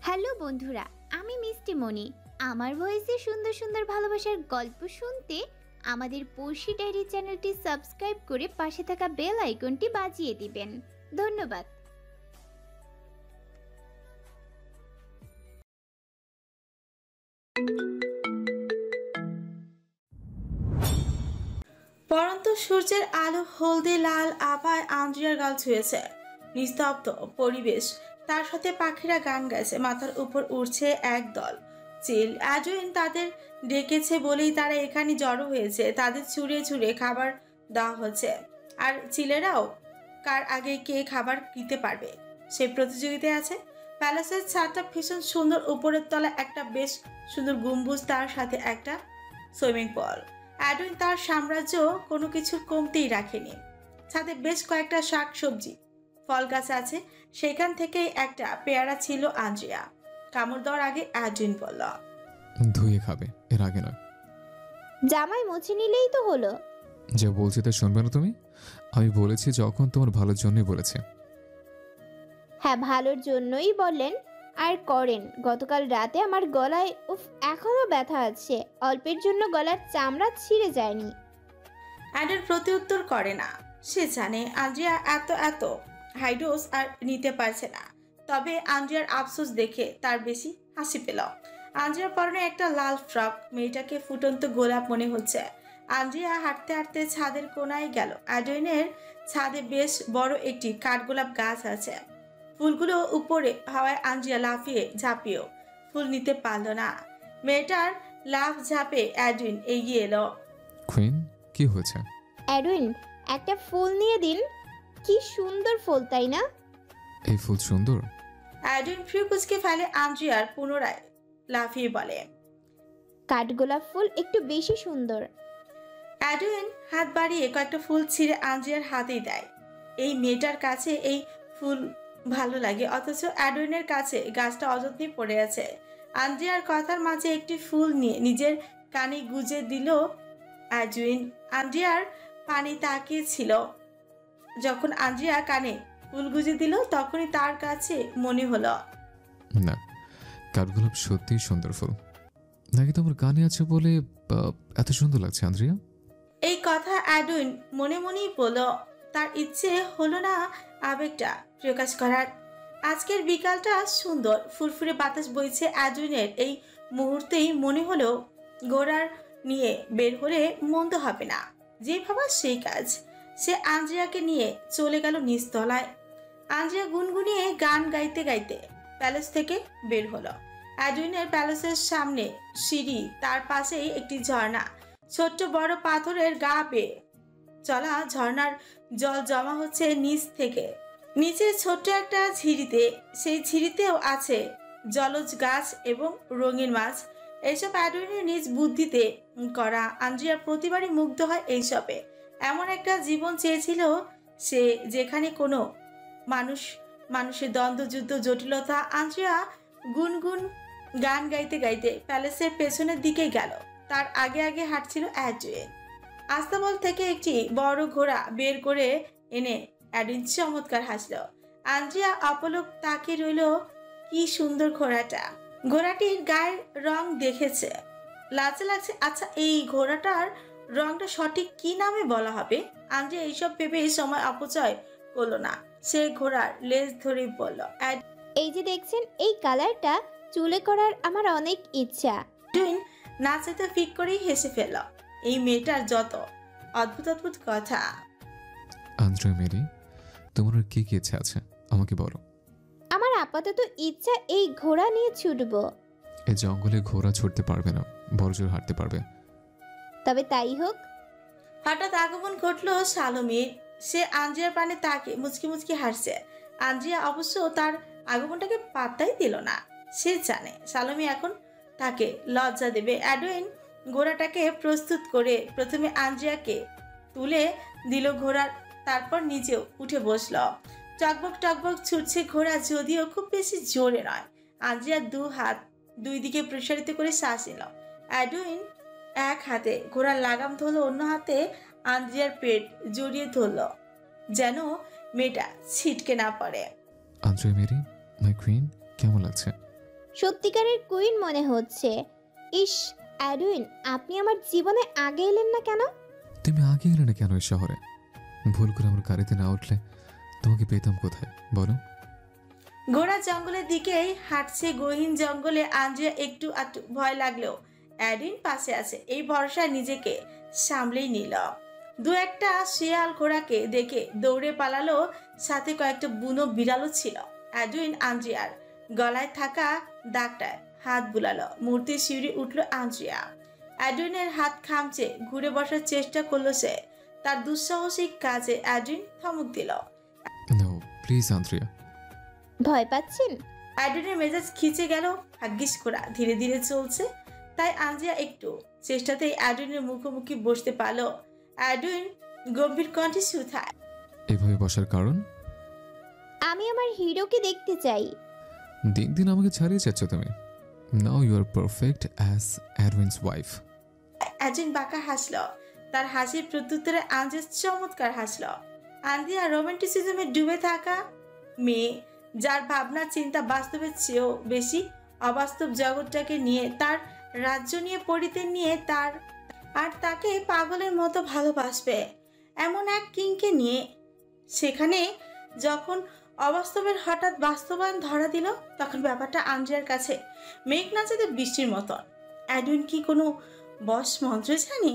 Hello বন্ধুরা, আমি মিষ্টি মনি। আমার ভয়েসে সুন্দর সুন্দর ভালোবাসার গল্প শুনতে আমাদের পড়শি ডায়েরি চ্যানেলটি সাবস্ক্রাইব করে পাশে থাকা বেল আইকনটি বাজিয়ে দিবেন। ধন্যবাদ। পরন্ত সূর্যের আলো হলদে লাল আভায় আন্দ্রিয়ার গাল ছুঁয়েছে। নিস্তব্ধ পরিবেশ, তার সাথে পাখিরা গান গাইছে। মাথার উপর উড়ছে এক দল চিল। অ্যাডুইন তাদের ডেকেছে বলেই তারা এখানে জড়ো হয়েছে। তাদের ছুঁড়ে ছুঁড়ে খাবার দেওয়া হচ্ছে, আর চিলেরাও কার আগে কে খাবার দিতে পারবে সেই প্রতিযোগিতায় আছে। প্যালেসের ছাদটা ভীষণ সুন্দর। উপরের তলা একটা বেশ সুন্দর গম্বুজ, তার সাথে একটা সুইমিং পুল। অ্যাডুইন তার সাম্রাজ্য কোনো কিছুর কমতেই রাখেনি। ছাদে বেশ কয়েকটা শাক সবজি ফল গাছ আছে, সেখান থেকেই একটা পেয়ারা ছিল। আন্দ্রিয়া কামড় দেওয়ার আগে অ্যাডুইন বলল, ধুয়ে খাবে, এর আগে নয়। জামাই মুছে নিলেই তো হলো। যা বলছি তা শুনবে না তুমি? আমি বলেছি যখন তোমার ভালোর জন্যই বলেছি। হ্যাঁ, ভালোর জন্যই বললেন আর করেন। গতকাল রাতে আমার গলায় এখনো ব্যথা আছে। অল্পের জন্য গলার চামড়া ছিঁড়ে যায়নি। অ্যাডুইন প্রত্যুত্তর করে না। সে জানে আন্দ্রিয়া এত এত হাইডোজ আর নিতে পারছে না। তবে আন্দ্রিয়ার আফসোস দেখে তার বেশি হাসি পেল। আন্দ্রিয়ার পরনে একটা লাল ফ্রক, মেয়েটাকে ফুটন্ত গোলাপ মনে হচ্ছে। আন্দ্রিয়া হাঁটতে হাঁটতে ছাদের কোনায় গেল। অ্যাডুইনের ছাদে বেশ বড় একটি কাঠগোলাপ গাছ আছে। ফুলগুলো উপরে হাওয়ায়। আন্দ্রিয়া লাফিয়ে ঝাঁপিয়েও ফুল নিতে পারল না। মেয়েটার লাফ ঝাঁপে অ্যাডুইন এগিয়ে এলো। কুইন, কি হয়েছে? অ্যাডুইন, একটা ফুল নিয়ে দিন। কি সুন্দর ফুল, তাই না? এই ফুল সুন্দর? অ্যাডুইন ফ্রি কুচকে ফেলে। আন্দ্রিয়ার পুনরায় লাফিয়ে বলে, কাঠগোলাপ ফুল একটু বেশি সুন্দর। অ্যাডুইন হাত বাড়িয়ে কয়েকটা ফুল ছিঁড়ে আন্দ্রিয়ার হাতেই দেয়। এই মেয়েটার কাছে এই ফুল ভালো লাগে, অথচ অ্যাডুইনের কাছে গাছটা অযত্নে পড়ে আছে। আন্দ্রিয়ার কথার মাঝে একটি ফুল নিয়ে নিজের কানে গুজে দিল অ্যাডুইন। আন্দ্রিয়ার পানি তাকিয়েছিল। যখন আন্দ্রিয়া কানে ফুল গুজে দিল তখনই তার কাছে মনে হলো, না, কাঠগোলাপ সত্যিই সুন্দর ফুল। নাকি তোমার কানে আছে বলে এত সুন্দর লাগছে আন্দ্রিয়া? এই কথা অ্যাডুইন মনে মনেই বলল। তার ইচ্ছে হলো না আবেগটা প্রকাশ করার। আজকের বিকালটা সুন্দর, ফুরফুরে বাতাস বইছে। অ্যাডুইনের এই মুহূর্তেই মনে হলো ঘোড়ার নিয়ে বের হলে মন্দ হবে না। যে ভাবা সেই কাজ। সে আন্দ্রিয়াকে নিয়ে চলে গেল নিচতলায়। আন্দ্রিয়া গুনগুনিয়ে গান গাইতে গাইতে প্যালেস থেকে বের হলো। অ্যাডুইনের প্যালেসের সামনে সিঁড়ি, তার পাশেই একটি ঝর্ণা। ছোট্ট বড় পাথরের গা বেয়ে চলা ঝর্ণার জল জমা হচ্ছে নিচ থেকে। নিচে ছোট্ট একটা ঝিরিতে, সেই ঝিরিতেও আছে জলজ গাছ এবং রঙিন মাছ। এইসব অ্যাডুইনের নিজ বুদ্ধিতে করা। আন্দ্রিয়া প্রতিবারই মুগ্ধ হয় এইসবে। এমন একটা জীবন চেয়েছিল সে, যেখানে কোনো মানুষের দ্বন্দ্বযুদ্ধ জটিলতা। আন্দ্রিয়া গুনগুন গান গাইতে গাইতে প্যালেসের পেছনের দিকে গেল। তার আগে আগে হাঁটছিল অ্যাডুইন। আস্তাবল থেকে একটি বড় ঘোড়া বের করে এনে অ্যাডুইন চমৎকার হাসল। আন্দ্রিয়া অপলক তাকিয়ে রইল। কি সুন্দর ঘোড়াটা! ঘোড়াটির গায়ের রং দেখেছে, লাজে লাগছে। আচ্ছা, এই ঘোড়াটার রংটা সঠিক কি নামে বলা হবে? আন্দ্রিয়া এইসব ভেবে সময় অপচয় করলো না। সে ঘোড়ার লেজ ধরে বলল, এই যে দেখছেন, এই কালারটা চুলে করার আমার অনেক ইচ্ছা। অ্যাডুইন নাচাতে ফিক করেই হেসে ফেলল। এই মেয়েটার যত অদ্ভুত অদ্ভুত কথা। আন্দ্রিয়া মেরি, তোমার আর কি কি ইচ্ছা আছে আমাকে বলো। আমার আপাতত ইচ্ছা এই ঘোড়া নিয়ে ছুটবো। এই জঙ্গলে ঘোড়া ছুটতে পারবে না, বড়জোর হাঁটতে পারবে। তবে তাই হোক। হঠাৎ আগমন ঘটলো সালোমির। সে আন্দ্রিয়ার পানে তাকে মুচকি মুচকি হাসছে। আন্দ্রিয়া অবশ্য তার আগমনটাকে পাত্তাই দিল না। সে জানে সালোমি এখন তাকে লজ্জা দেবে। অ্যাডুইন ঘোড়াটাকে প্রস্তুত করে প্রথমে আন্দ্রিয়াকে তুলে দিল ঘোড়ার, তারপর নিজেও উঠে বসল। টকবক টকবক ছুটছে ঘোড়া, যদিও খুব বেশি জোরে নয়। আন্দ্রিয়া দু হাত দুই দিকে প্রসারিত করে শ্বাস নিল। অ্যাডুইন এক হাতে ঘোড়ার লাগাম ধরল, অন্য হাতে আন্দ্রিয়ার পেট জড়িয়ে ধরল যেন মেয়েটা ছিটকে না পড়ে। আন্দ্রিয়া মেরি, মাই কুইন, কেমন লাগছে? সত্যিকারের কুইন মনে হচ্ছে। ইস, অ্যাডুইন, আপনি আমার জীবনে আগে এলেন না কেন? তুমি আগে এলে না কেন এই শহরে? ভুল করে আমার গাড়িতে না উঠলে তোমাকে পেতাম কোথায় বলো? ঘোড়া জঙ্গলের দিকেই হাঁটছে। গহীন জঙ্গলে আন্দ্রিয়া একটু আটটু ভয় লাগলেও অ্যাডুইন পাশে আছে, এই ভরসায় নিজেকে সামলেই নিল। দু একটা শিয়াল ঘোড়াকে দেখে দৌড়ে পালালো, সাথে কয়েকটা বুনো বিড়ালও ছিল। অ্যাডুইন আন্দ্রিয়ার গলায় থাকা দাগটায় হাত বুলালো, মূর্তি শিউরে উঠল আন্দ্রিয়া। অ্যাডুইনের হাত খামচে ঘুরে বসার চেষ্টা করলো সে। তার দুঃসাহসিক কাজে অ্যাডুইন থমক দিল। No please Andrea. ভয় পাচ্ছেন? অ্যাডুইনের মেজাজ খিচে গেল। ভাগ্যিস ঘোড়া ধীরে ধীরে চলছে, তাই আন্দ্রিয়া একটু চেষ্টাতেই অ্যাডুইনের মুখোমুখি বসতে পারল। অ্যাডুইন গম্ভীর কণ্ঠে শুধায়, এভাবে বসার কারণ? আমি আমার হিরোকে দেখতে চাই। দিন দিন আমাকে ছাড়িয়ে যাচ্ছ তুমি। Now you are perfect as Edwin's wife. Edwin বাঁকা হাসল। তার হাসির প্রত্যুত্তরে আন্দ্রিয়া চমৎকার হাসল। আন্দ্রিয়া রোমান্টিসিজমে ডুবে থাকা মেয়ে, যার ভাবনা চিন্তা বাস্তবের চেয়েও বেশি অবাস্তব জগৎটাকে নিয়ে, তার রাজ্য নিয়ে, পরিতে নিয়ে, আর তাকে পাগলের মতো ভালোবাসবে এমন এক কিংকে নিয়ে। সেখানে যখন অবাস্তবের হঠাৎ বাস্তবায়ন ধরা দিল, তখন ব্যাপারটা আন্দ্রিয়ার কাছে মেঘ নাচাতে বৃষ্টির মতন। অ্যাডুইন কি কোনো বশ মন্ত্র জানি?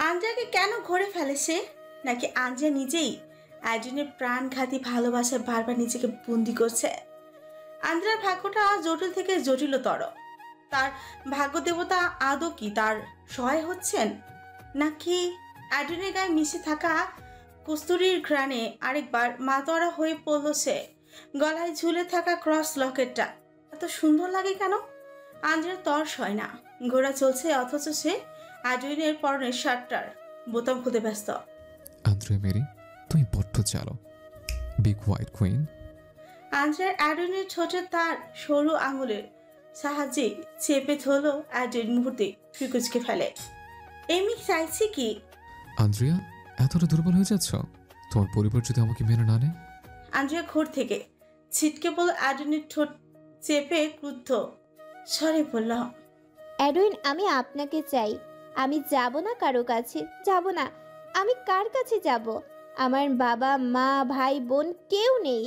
আন্দ্রিয়াকে কেন ঘরে ফেলে সে? নাকি আন্দ্রিয়া নিজেই অ্যাডুইনের প্রাণঘাতী ভালোবাসায় বারবার নিজেকে বন্দি করছে? আন্দ্রিয়ার ভাগ্যটা জটিল থেকে জটিলতর। তার ভাগ্য দেবতা আদৌ কি তার সহায় হচ্ছেন, নাকি অ্যাডুইনের গায়ে মিশে থাকা কস্তুরীর ঘ্রাণে আরেকবার মাতোয়ারা হয়ে পড়ল সে? গলায় ঝুলে থাকা ক্রস লকেটটা এত সুন্দর লাগে কেন? আন্দ্রিয়ার তর্স হয় না। ঘোড়া চলছে, অথচ সে অ্যাডুইনের পরনের শার্টটার বোতাম খুঁজে ব্যস্ত। আন্দ্রিয়া মেরি, তুমি বড্ড চালো। Big white queen. আন্দ্রিয়ার অ্যাডুইনের ঠোঁটে তার সরু আঙুলের সাহায্যে চেপে ধরল। অ্যাডুইন মুহূর্তে ফিকুচকে ফেলে। এমনি চাইছি কি? আন্দ্রিয়া, এতটা দুর্বল হয়ে যাচ্ছ? তোমার পরিবার যদি আমাকে মেনে না নেয়? আন্দ্রিয়া ঘোর থেকে ছিটকে পড়ল। অ্যাডুইনের ঠোঁট চেপে ক্রুদ্ধ স্বরে বলল, অ্যাডুইন, আমি আপনাকে চাই। আমি যাব না কারো কাছে, যাব না। আমি কার কাছে যাব? আমার বাবা মা ভাই বোন কেউ নেই।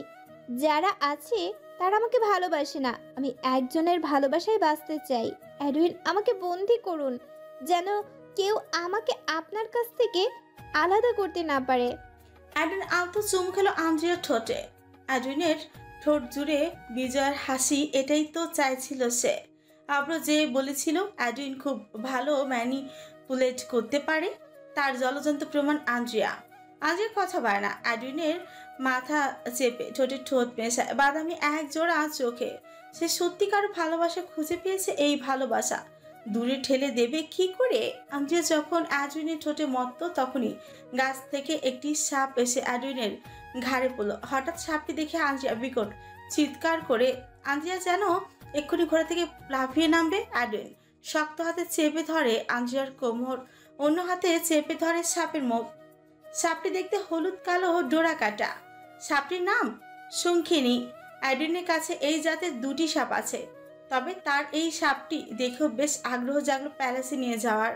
যারা আছে তারা আমাকে ভালোবাসে না। আমি একজনের ভালোবাসায় বাঁচতে চাই। অ্যাডুইন, আমাকে বন্দি করুন, যেন কেউ আমাকে আপনার কাছ থেকে আলাদা করতে না পারে। অ্যাডুইন আলতো চুম খেলো আন্দ্রিয়ার ঠোঁটে। অ্যাডুইনের ঠোঁট জুড়ে বিজয়ের হাসি। এটাই তো চাইছিল সে। আব্রো যে বলেছিল অ্যাডুইন খুব ভালো ম্যানিপুলেট করতে পারে, তার জলজন্ত প্রমাণ আন্দ্রিয়া। আন্দ্রিয়া কথা পায় না। অ্যাডুইনের মাথা চেপে ঠোঁটে ঠোঁট মেশায়, বাদামি এক জোড়া চোখে। সে সত্যিকার ভালোবাসা খুঁজে পেয়েছে। এই ভালোবাসা দূরে ঠেলে দেবে কি করে? আন্দ্রিয়া যখন অ্যাডুইনের ঠোঁটে মত্ত, তখনই গাছ থেকে একটি সাপ এসে অ্যাডুইনের ঘাড়ে পড়ল। হঠাৎ সাপটি দেখে আন্দ্রিয়া বিকট চিৎকার করে, আন্দ্রিয়া যেন এক্ষুনি ঘোড়া থেকে লাফিয়ে নামবে। অ্যাডুইন শক্ত হাতে চেপে ধরে আন্দ্রিয়ার কোমর, অন্য হাতে চেপে ধরে সাপের মুখ। সাপটি দেখতে হলুদ কালো ডোরা কাটা। সাপটির নাম শঙ্খিনী। অ্যাডুইনের কাছে এই জাতের দুটি সাপ আছে, তবে তার এই সাপটি দেখেও বেশ আগ্রহ জাগলো প্যালেসে নিয়ে যাওয়ার।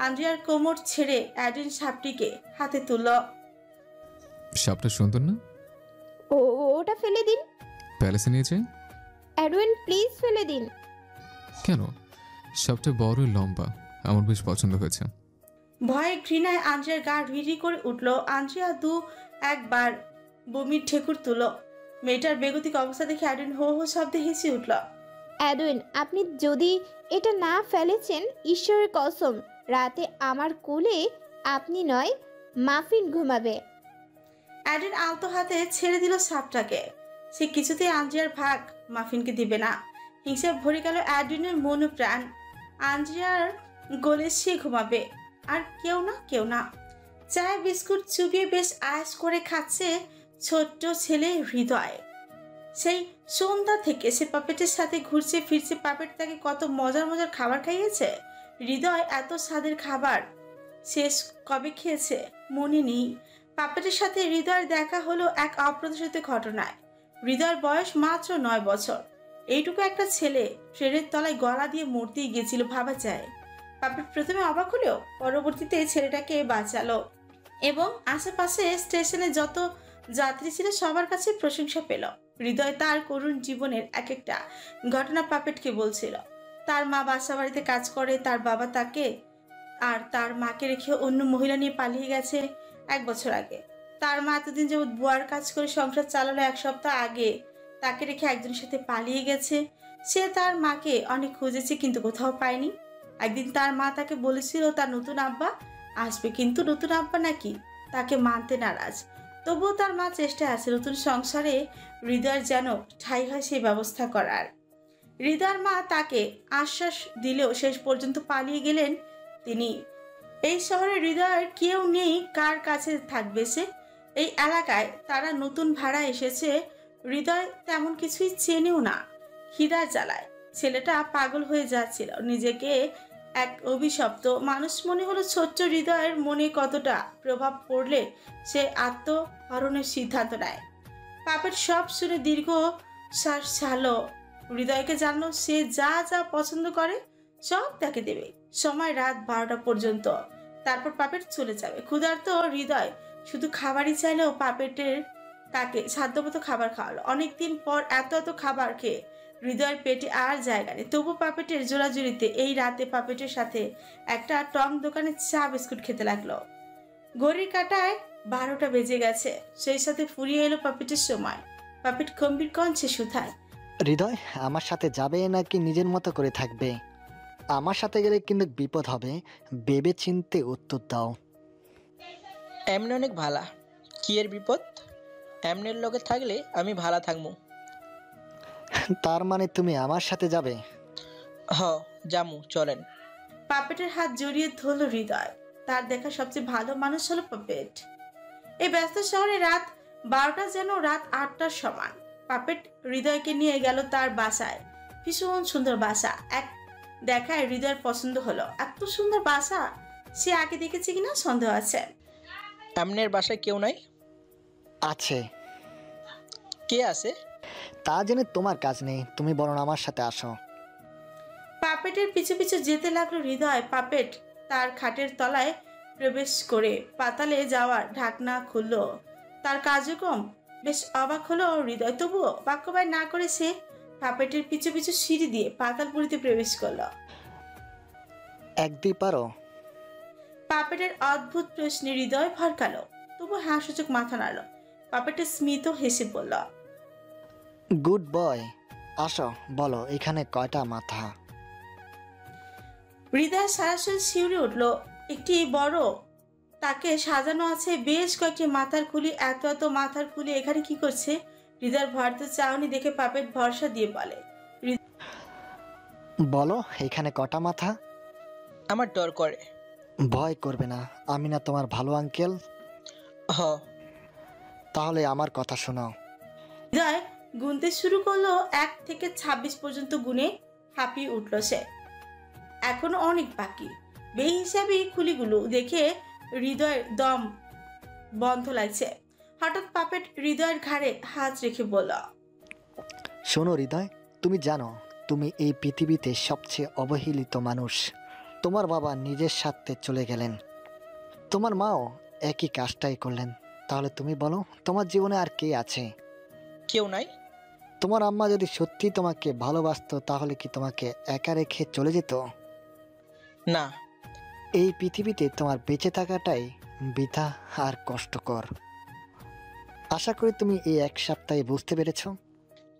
আন্দ্রিয়ার কোমর ছেড়ে অ্যাডুইন সাপটিকে হাতে তুলল। সাপটা সুন্দর না? ওটা ফেলে দিন। প্যালেসে নিয়ে যাই? অ্যাডুইন, প্লিজ ফেলে দিন। কেন? সাপটা বড় লম্বা, আমার বেশ পছন্দ হয়েছে। ভয়ে ঘৃণায় আন্দ্রিয়ার গা রিরি করে উঠল। আন্দ্রিয়া দু একবার বমির ঠেকুর তুল। মেয়েটার বেগতিক অবস্থা দেখে অ্যাডুইন হো হো শব্দে হেসে উঠল। অ্যাডুইন, আপনি যদি এটা না ফেলেছেন, ঈশ্বরের কসম, রাতে আমার কোলে আপনি নয় মাফিন ঘুমাবে। অ্যাডুইন আলতো হাতে ছেড়ে দিল সাপটাকে। সে কিছুতেই আন্দ্রিয়ার ভাগ মাফিনকে দিবে না। হিংসায় ভরে গেল অ্যাডুইনের মন ও প্রাণ। আন্দ্রিয়ার গোলে সে ঘুমাবে, আর কেউ না। চায় বিস্কুট চুবিয়ে বেশ আয়াস করে খাচ্ছে ছোট্ট ছেলে হৃদয়। সেই সন্ধ্যা থেকে সে পাপেটের সাথে ঘুরছে ফিরছে। পাপেট তাকে কত মজার খাবার খাইয়েছে। হৃদয় এত স্বাদের খাবার শেষ কবে খেয়েছে মনে নেই। পাপেটের সাথে হৃদয়ের দেখা হলো এক অপ্রত্যাশিত ঘটনায়। হৃদয়ের বয়স মাত্র 9 বছর। এইটুকু একটা ছেলে ট্রেনের তলায় গলা দিয়ে মরতেই গেছিল ভাবা যায়। পাপেট প্রথমে অবাক হলেও পরবর্তীতে ছেলেটাকে বাঁচালো এবং আশেপাশে স্টেশনে যত যাত্রী ছিল সবার কাছে প্রশংসা পেল। হৃদয় তার করুণ জীবনের এক একটা ঘটনা পাপেটকে বলছিল। তার মা বাসা বাড়িতে কাজ করে, তার বাবা তাকে আর তার মাকে রেখে অন্য মহিলা নিয়ে পালিয়ে গেছে 1 বছর আগে। তার মা এতদিন যাবৎ বুয়ার কাজ করে সংসার চালালো, 1 সপ্তাহ আগে তাকে রেখে একজনের সাথে পালিয়ে গেছে। সে তার মাকে অনেক খুঁজেছে কিন্তু কোথাও পায়নি। একদিন তার মা তাকে বলেছিল তার নতুন আব্বা আসবে, কিন্তু নতুন আব্বা নাকি তাকে মানতে নারাজ। তবুও তার মা চেষ্টায় আছে নতুন সংসারে হৃদয়ের যেন ঠাঁই হয় সেই ব্যবস্থা করার। হৃদয়ের মা তাকে আশ্বাস দিলেও শেষ পর্যন্ত পালিয়ে গেলেন তিনি। এই শহরে হৃদয়ের কেউ নেই, কার কাছে থাকবে সে? এই এলাকায় তারা নতুন ভাড়া এসেছে, হৃদয় তেমন কিছুই চেনেও না। খিদার জ্বালায় ছেলেটা পাগল হয়ে যাচ্ছিল, নিজেকে এক অভিশপ্ত মানুষ মনে হলো। ছোট্ট হৃদয়ের মনে কতটা প্রভাব পড়লে সে আত্মহরণের সিদ্ধান্ত নেয়। পাপের সব শুনে দীর্ঘ শ্বাস ছাড়লো। হৃদয়কে জানলো সে যা যা পছন্দ করে সব তাকে দেবে, সময় রাত 12টা পর্যন্ত। তারপর পাপেট চলে যাবে। ক্ষুধার্ত হৃদয় শুধু খাবারই চাইলেও পাপেটের তাকে সাধ্যমতো খাবার খাওয়ালো। অনেকদিন পর এত এত খাবার খেয়ে হৃদয়ের পেটে আর জায়গা নেই। তবু পাপেটের জোড়াজুড়িতে এই রাতে পাপেটের সাথে একটা টং দোকানে চা বিস্কুট খেতে লাগলো। ঘড়ির কাঁটায় 12টা বেজে গেছে, সেই সাথে ফুরিয়ে এলো পাপেটের সময়। পাপেট গম্ভীর কণ্ঠে শুধায়, হৃদয় আমার সাথে যাবে নাকি নিজের মতো করে থাকবে? আমার সাথে গেলে কিন্তু বিপদ হবে, ভেবে চিনতে উত্তর দাও। এমনি অনেক ভালা, কি এর বিপদ? এমনের লগে থাকলে আমি ভালা থাকবো। তার মানে তুমি আমার সাথে যাবে? হ জামু, চলেন। পাপেটের হাত জড়িয়ে ধরল হৃদয়। তার দেখা সবচেয়ে ভালো মানুষ হলো পাপেট। এই ব্যস্ত শহরে রাত 12টা যেন রাত 8টার সমান। পাপেট হৃদয়কে নিয়ে গেল তার বাসায়। ভীষণ সুন্দর বাসা, এক দেখায় হৃদয়ের পছন্দ হলো। এত সুন্দর বাসা সে আগে দেখেছে কিনা সন্দেহ আছে। এমনের বাসায় কেউ নাই? আছে। কে আছে? তা জেনে তোমার কাজ নেই, তুমি বরং আমার সাথে আসো। পাপেটের পিছু পিছু যেতে লাগলো হৃদয়। পাপেট তার খাটের তলায় প্রবেশ করে পাতালে যাওয়ার ঢাকনা খুলল। তার কার্যক্রম বেশ অবাক হলো হৃদয়, তবুও বাক্যবায় না করে সে পাপেটের পিছু পিছু সিঁড়ি দিয়ে পাতালপুরিতে প্রবেশ করলো। একদিন পারো? পাপেটের অদ্ভুত প্রশ্নে হৃদয় ভরকালো, তবু হ্যাঁ সূচক মাথা নাড়ল। পাপেটের স্মিত হেসে বলল, গুড বয়, আসো বলো এখানে কয়টা মাথা? হৃদয় সরাসরি শিউরে উঠল। একটি বড় তাকে সাজানো আছে বেশ কয়েকটি মাথার খুলি। এত এত মাথার খুলি এখানে কি করছে? হৃদয়ের ভরত চাউনি দেখে পাপেট ভরসা দিয়ে বলে, বলো এখানে কটা মাথা? আমার ডর করে। ভয় করবে না, আমি না তোমার ভালো আঙ্কেল? হ। তাহলে আমার কথা শোনো। হৃদয় গুনতে শুরু করলো। 1 থেকে 26 পর্যন্ত গুনে হাঁপিয়ে উঠল সে। এখনো অনেক বাকি। বেহিসাবি খুলিগুলো দেখে হৃদয়ের দম বন্ধ লাগছে। হঠাৎ পাপেট হৃদয়ের ঘাড়ে হাত রেখে বলল, শোনো হৃদয়, তুমি জানো তুমি এই পৃথিবীতে সবচেয়ে অবহেলিত মানুষ। তোমার বাবা নিজের স্বার্থে চলে গেলেন, তোমার মাও একই কাজটাই করলেন। তাহলে তুমি বলো তোমার জীবনে আর কে আছে? কেউ নাই। তোমার আম্মা যদি সত্যি তোমাকে ভালোবাসতো তাহলে কি তোমাকে একা রেখে চলে যেত? না। এই পৃথিবীতে তোমার বেঁচে থাকাটাই বৃথা আর কষ্টকর। আশা করি তুমি এই 1 সপ্তাহে বুঝতে পেরেছো।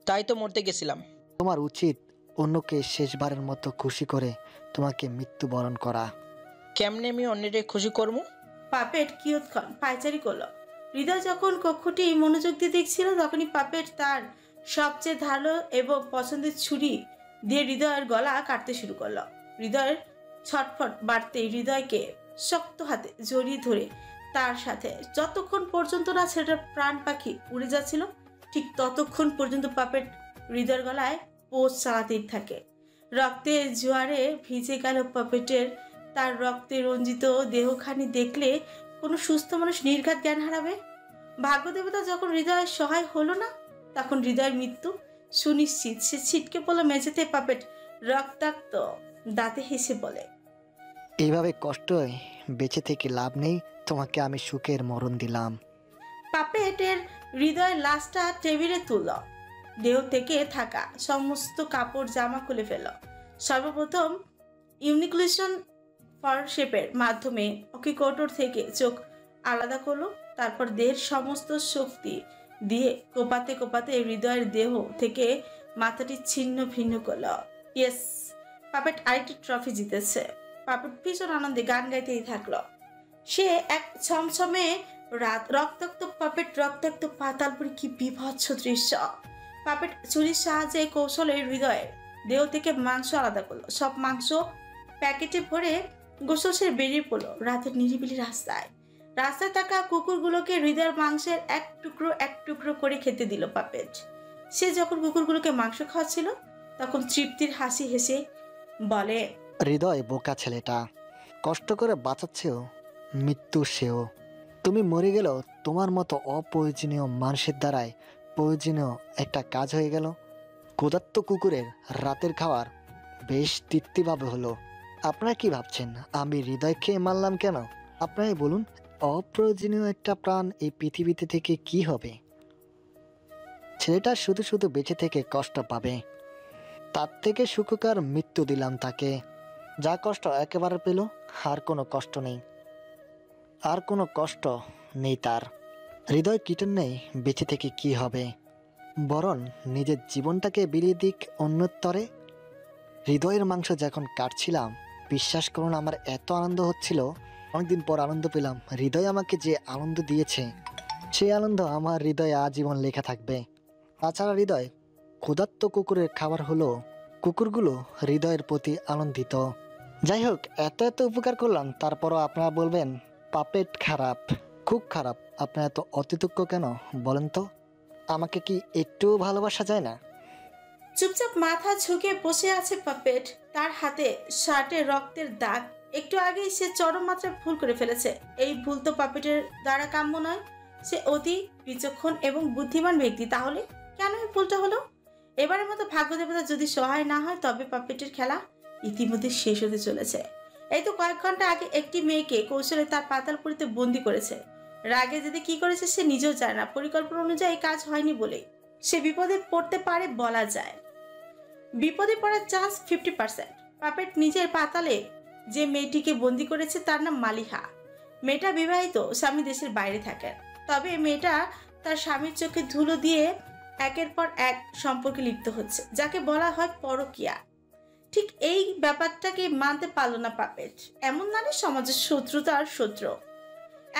তাই তো মরতে গেছিলাম। তোমার উচিত অন্যকে শেষবারের মতো খুশি করে তোমাকে মৃত্যুবরণ করা। কেমনে আমি অন্যেরে খুশি করবো? পাপেট কিয়ৎক্ষণ পায়চারি করলো। হৃদয় যখন কক্ষটি মনোযোগ দিয়ে দেখছিল তখনই পাপেট তার সবচেয়ে ধারালো এবং পছন্দের ছুরি দিয়ে হৃদয়ের গলা কাটতে শুরু করলো। হৃদয়ের ছটফট বাড়তে হৃদয়কে শক্ত হাতে জড়িয়ে ধরে তার সাথে যতক্ষণ পর্যন্ত না ছেলেটার প্রাণ পাখি উড়ে যাচ্ছিল ঠিক ততক্ষণ পর্যন্ত পাপেট হৃদয়ের গলায় পোষ চালাতেই থাকে। রক্তের জোয়ারে ভিজে গেল পাপেটের। তার রক্তে রঞ্জিত দেহখানি দেখলে কোনো সুস্থ মানুষ নির্ঘাত জ্ঞান হারাবে। ভাগ্যদেবতা যখন হৃদয়ের সহায় হলো না তখন হৃদয়ের মৃত্যু সুনিশ্চিত। সে ছিটকে পড়লো মেঝেতে। পাপেট রক্তাক্ত দাঁতে হেসে বলে, এইভাবে কষ্টই বেঁচে থেকে লাভ নেই, তোমাকে আমি সুখের মরণ দিলাম। পাপেটের হৃদয়ের লাশটা টেবিলে তুলল, দেহ থেকে থাকা সমস্ত কাপড় জামা খুলে ফেলল। সর্বপ্রথম ইউনিক্লুশন ফর শেপের মাধ্যমে অকিকোটর থেকে চোখ আলাদা করলো। তারপর দেহের সমস্ত শক্তি দিয়ে কোপাতে কোপাতে হৃদয়ের দেহ থেকে মাথাটি ছিন্ন ভিন্ন করলো। ইয়েস, পাপেট আরেকটি ট্রফি জিতেছে। পাপেট ভীষণ আনন্দে গান গাইতেই থাকলো। সে এক ছমছমে রাত, রক্তাক্ত পাপেট, রক্তাক্ত পাতালপুরি, কি বিভৎস দৃশ্য। পাপেট ছুরির সাহায্যে কৌশলে হৃদয়ের দেহ থেকে মাংস আলাদা করলো। সব মাংস প্যাকেটে ভরে গোসল সেরে বেরিয়ে পড়লো রাতের নিরিবিলি রাস্তায়। রাস্তায় থাকা কুকুরগুলোকে হৃদয়ের মাংসের এক টুকরো করে খেতে দিল পাপেট। সে যখন কুকুরগুলোকে মাংস খাওয়াচ্ছিল তখন তৃপ্তির হাসি হেসে বলে, হৃদয় বোকা ছেলেটা, কষ্ট করে বাঁচাচ্ছেও মৃত্যু সেও। তুমি মরে গেলেও তোমার মতো অপ্রয়োজনীয় মানুষের দ্বারাই প্রয়োজনীয় একটা কাজ হয়ে গেল। ক্ষুধার্ত কুকুরের রাতের খাবার বেশ তৃপ্তিভাবে হলো। আপনারা কি ভাবছেন আমি হৃদয় খেয়ে মারলাম কেন? আপনারাই বলুন, অপ্রয়োজনীয় একটা প্রাণ এই পৃথিবীতে থেকে কি হবে? ছেলেটা শুধু শুধু বেঁচে থেকে কষ্ট পাবে, তার থেকে সুখকর মৃত্যু দিলাম তাকে। যা কষ্ট একেবারে পেল, আর কোনো কষ্ট নেই, আর কোনো কষ্ট নেই তার। হৃদয় কীটন নেই, বেঁচে থেকে কি হবে? বরং নিজের জীবনটাকে বিলিয়ে দিক অন্যত্তরে। হৃদয়ের মাংস যখন কাটছিলাম, বিশ্বাস করুন আমার এত আনন্দ হচ্ছিল। অনেকদিন পর আনন্দ পেলাম। হৃদয় আমাকে যে আনন্দ দিয়েছে, সেই আনন্দ আমার হৃদয়ে আজীবন লেখা থাকবে। তাছাড়া হৃদয় ক্ষুধার্ত কুকুরের খাবার হলো, কুকুরগুলো হৃদয়ের প্রতি আনন্দিত। যাই হোক, এত এত উপকার করলাম, তারপরও আপনারা বলবেন পাপেট খারাপ, খুব খারাপ। আপনারা এত অতিতুক্ষ কেন বলেন তো? আমাকে কি একটু ভালোবাসা যায় না? চুপচাপ মাথা ঝুঁকে বসে আছে পাপেট। তার হাতে শার্টে রক্তের দাগ। একটু আগেই সে চরম মাত্রায় ভুল করে ফেলেছে। এই ভুল তো পাপেটের দ্বারা কাম্য নয়। সে অতি বিচক্ষণ এবং বুদ্ধিমান ব্যক্তি, তাহলে কেন এই ভুলটা হলো? এবারের মতো ভাগ্য দেবতা যদি সহায় না হয় তবে পাপেটের খেলা ইতিমধ্যে শেষ হতে চলেছে। এই তো কয়েক ঘন্টা আগে একটি মেয়েকে কৌশলে তার পাতালপুরিতে বন্দি করেছে। রাগে যদি কি করেছে সে নিজেও জানে না। পরিকল্পনা অনুযায়ী কাজ হয়নি বলে সে বিপদে পড়তে পারে বলা যায়। বিপদে পড়ার চান্স 50%। পাপেট নিজের পাতালে যে মেয়েটিকে বন্দি করেছে তার নাম মালিহা। মেয়েটা বিবাহিত, স্বামী দেশের বাইরে থাকেন। তবে মেয়েটা তার স্বামীর চোখে ধুলো দিয়ে একের পর এক সম্পর্কে লিপ্ত হচ্ছে, যাকে বলা হয় পরকীয়া। ঠিক এই ব্যাপারটাকে মানতে পারল না পাপেট। এমন নারীর সমাজের শত্রুতার শত্রু,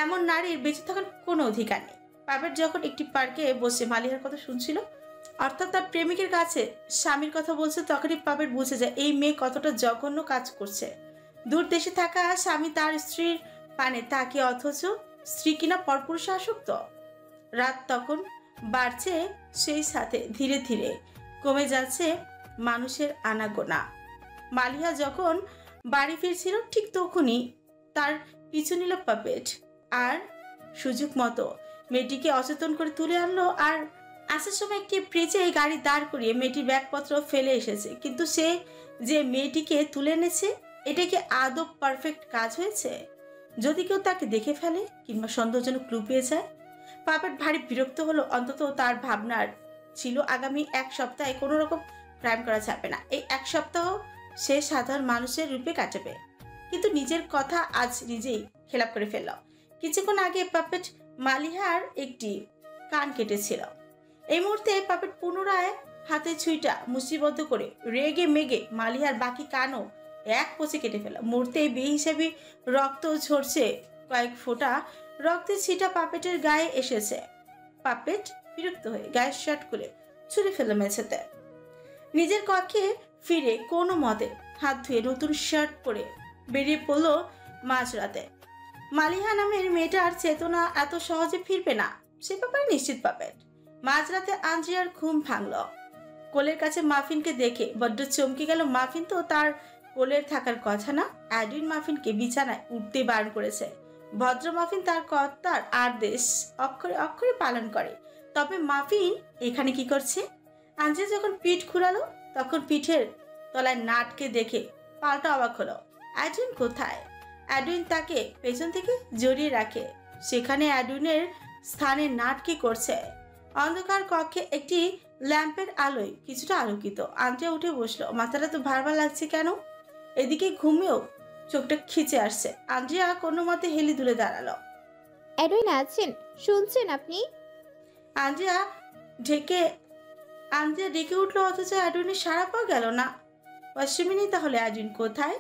এমন নারীর বেঁচে থাকার কোনো অধিকার নেই। পাপেট যখন একটি পার্কে বসে মালিহার কথা শুনছিল, অর্থাৎ তার প্রেমিকের কাছে স্বামীর কথা বলছে, তখনই পাপেট বুঝে যায় এই মেয়ে কতটা জঘন্য কাজ করছে। দূর দেশে থাকা স্বামী তার স্ত্রীর পানে তাকে, অথচ স্ত্রী কিনা পরপুরুষে আসক্ত। রাত তখন বাড়ছে, সেই সাথে ধীরে ধীরে কমে যাচ্ছে মানুষের আনাগোনা। মালিহা যখন বাড়ি ফিরছিল ঠিক তখনই তার পিছু নিল পাপেট, আর সুযোগ মতো মেয়েটিকে অচেতন করে তুলে আনলো। আর আসার সময় একটি ব্রিজে গাড়ি দাঁড় করিয়ে মেয়েটির ব্যাগপত্র ফেলে এসেছে। কিন্তু সে যে মেয়েটিকে তুলে এনেছে, এটা কি আদৌ পারফেক্ট কাজ হয়েছে? যদি কেউ তাকে দেখে ফেলে কিংবা সন্দেহজনক ক্লু পেয়ে যায়? পাপেট ভারী বিরক্ত হলো। অন্তত তার ভাবনার ছিল আগামী এক সপ্তাহে কোনো রকম ক্রাইম করা যাবে না। এই এক সপ্তাহ সে সাধারণ মানুষের রূপে কাটাবে। কিন্তু নিজের কথা আজ নিজেই খেলাপ করে ফেলল। কিছুক্ষণ আগে পাপেট মালিহার একটি কান কেটেছিল। এই মুহূর্তে পাপেট পুনরায় হাতে ছুঁইটা মুষ্টিবদ্ধ করে রেগে মেগে মালিহার বাকি কানও এক পোঁচে কেটে ফেল। মুহূর্তে বেহিসাবি রক্ত ঝরছে। কয়েক ফোঁটা রক্তের ছিটা পাপেটের গায়ে এসেছে। পাপেট বিরক্ত হয়ে গায়ের শার্ট খুলে ছুঁড়ে ফেলে মেঝেতে। নিজের কক্ষে ফিরে কোনো মতে হাত ধুয়ে নতুন শার্ট পরে বেরিয়ে পড়লো মাঝরাতে। মালিহা নামের মেয়েটার চেতনা এত সহজে ফিরবে না, সে ব্যাপারে নিশ্চিত পাপেট। মাঝরাতে আন্দ্রিয়ার ঘুম ভাঙল। কোলের কাছে মাফিনকে দেখে বড্ড চমকে গেল। মাফিন তো তার কোলের থাকার কথা না। অ্যাডুইন মাফিনকে বিছানায় উঠতে বারণ করেছে। ভদ্র মাফিন তার কর্তার আদেশ অক্ষরে অক্ষরে পালন করে। তবে মাফিন এখানে কি করছে? আন্দ্রিয়া যখন পিঠ ঘুরালো তখন পিঠের তলায় নাটকে দেখে পাল্টা অবাক হলো। অ্যাডুইন কোথায়? অ্যাডুইন তাকে পেছন থেকে জড়িয়ে রাখে। সেখানে অ্যাডুইনের স্থানে নাট কি করছে? অন্ধকার কক্ষে একটি ল্যাম্পের আলোয় কিছুটা আলোকিত। আন্দ্রিয়া উঠে বসলো। মাথাটা তো ভার লাগছে কেন? এদিকে ঘুমেও চোখটা খিচে আসছে। আন্দ্রিয়া কোনো মতে হেলি দুলে দাঁড়ালো। অ্যাডুইন আছেন? শুনছেন আপনি? আন্দ্রিয়া ডেকে উঠলো, অথচ অ্যাডুইনের সাড়া পাওয়া গেল না। অশ্বিনী, তাহলে অ্যাডুইন কোথায়?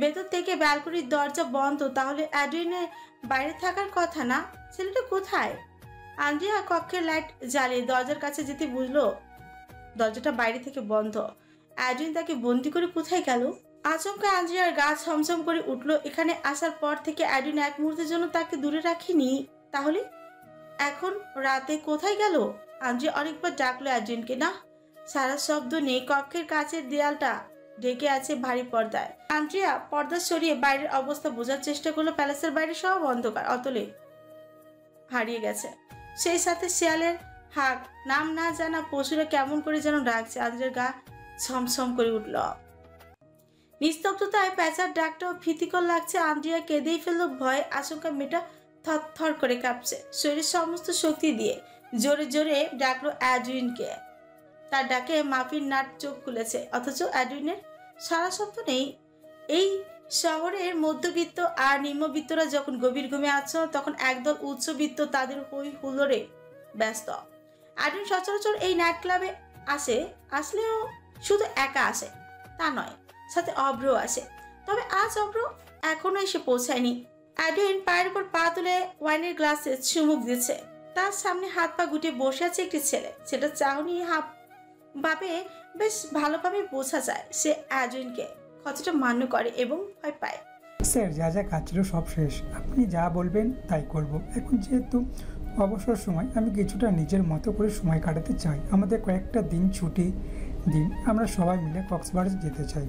ভেতর থেকে ব্যালকনির দরজা বন্ধ, তাহলে অ্যাডুইনের বাইরে থাকার কথা না। ছেলেটা কোথায়? আন্দ্রিয়া কক্ষের লাইট জ্বালিয়ে দরজার কাছে যেতে বুঝলো দরজাটা বাইরে থেকে বন্ধ। অ্যাডুইন তাকে বন্দি করে কোথায় গেল? আচমকা আন্দ্রিয়ার গা ছমছম করে উঠলো। এখানে আসার পর থেকে অ্যাডুইন এক মুহূর্তের জন্য তাকে দূরে রাখেনি। তাহলে এখন রাতে কোথায় গেল? আন্দ্রিয়া অনেকবার ডাকলো অ্যাডুইনকে, না সারা শব্দ নেই। কক্ষের কাছের দেয়ালটা ঢেকে আছে ভারী পর্দায়। আন্দ্রিয়া পর্দা সরিয়ে বাইরের অবস্থা বোঝার চেষ্টা করলো। প্যালেসের বাইরে সব অন্ধকার, অতলে হারিয়ে গেছে। সেই সাথে শেয়ালের হাঁক, নাম না জানা পশুরা কেমন করে যেন ডাকছে। আন্দ্রিয়ার গা ছমছম করে উঠল। নিস্তব্ধতায় প্যাঁচার ডাকটাও ভীতিকর লাগছে। আন্দ্রিয়া কেঁদেই ফেলল। ভয় আশঙ্কা মেয়েটা থরথর করে কাঁপছে। শরীরের সমস্ত শক্তি দিয়ে জোরে জোরে ডাকলো অ্যাডুইনকে। তার ডাকে মাফির নাট চোখ খুলেছে, অথচ অ্যাডুইনের সারা শব্দ নেই। এই শহরের মধ্যবিত্ত আর নিম্নবিত্তরা যখন গভীর ঘুমে আছে, তখন একদল উচ্চবিত্ত তাদের হই হুল্লোড়ে ব্যস্ত। অ্যাডুইন সচরাচর এই নাইট ক্লাবে আসলেও শুধু একা আসে তা নয়, সাথে অভ্র আসে। তবে আজ অভ্র এখনো এসে পৌঁছায়নি। অ্যাডুইন পায়ের উপর পা তুলে ওয়াইনের গ্লাসে চুমুক দিচ্ছে। তার সামনে হাত পা গুটিয়ে বসে আছে একটি ছেলে। সেটা চাহনি ভাবে বেশ ভালোভাবে বোঝা যায় সে অ্যাডুইনকে কতটা মান্য করে এবং ভয় পায়। স্যার, যা যা কাজ ছিল সব শেষ। আপনি যা বলবেন তাই করব। এখন যেহেতু অবসর সময়, আমি কিছুটা নিজের মতো করে সময় কাটাতে চাই। আমাদের কয়েকটা দিন ছুটি দিন, আমরা সবাই মিলে কক্সবাজার যেতে চাই।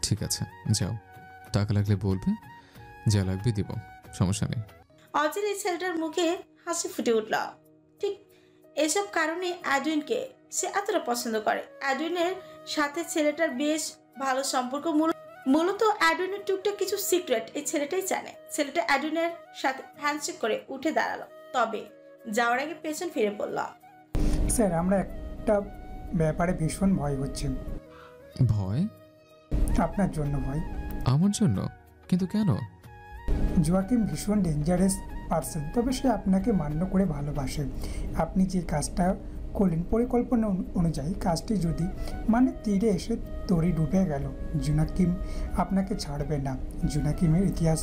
ঠিক আছে, যাও। টাকা লাগলে বলবে, যা লাগবে দিব, সমস্যা নেই। অচির এই ছেলেটার মুখে হাসি ফুটে উঠল। ঠিক এসব কারণে অ্যাডুইনকে সে এতটা পছন্দ করে। অ্যাডুইনের সাথে ছেলেটার বেশ ভালো সম্পর্ক। মূলত অ্যাডুইনের টুকটাক কিছু সিক্রেট এই ছেলেটাই জানে। ছেলেটা অ্যাডুইনের সাথে হ্যান্ডশেক করে উঠে দাঁড়ালো, তবে যাওয়ার আগে পেছন ফিরে পড়ল। স্যার, আমরা একটা ব্যাপারে ভীষণ ভয় হচ্ছে। ভয়? আপনার জন্য ভয়। আমার জন্য? কিন্তু কেন? জোয়াকিম ভীষণ ডেঞ্জারাস পার্সন, তবে সে আপনাকে মান্য করে ভালোবাসে। আপনি যে কাজটা করলেন পরিকল্পনা অনুযায়ী, কাজটি যদি তীরে এসে তরি ডুবে গেল, জোয়াকিম আপনাকে ছাড়বে না। জোয়াকিমের ইতিহাস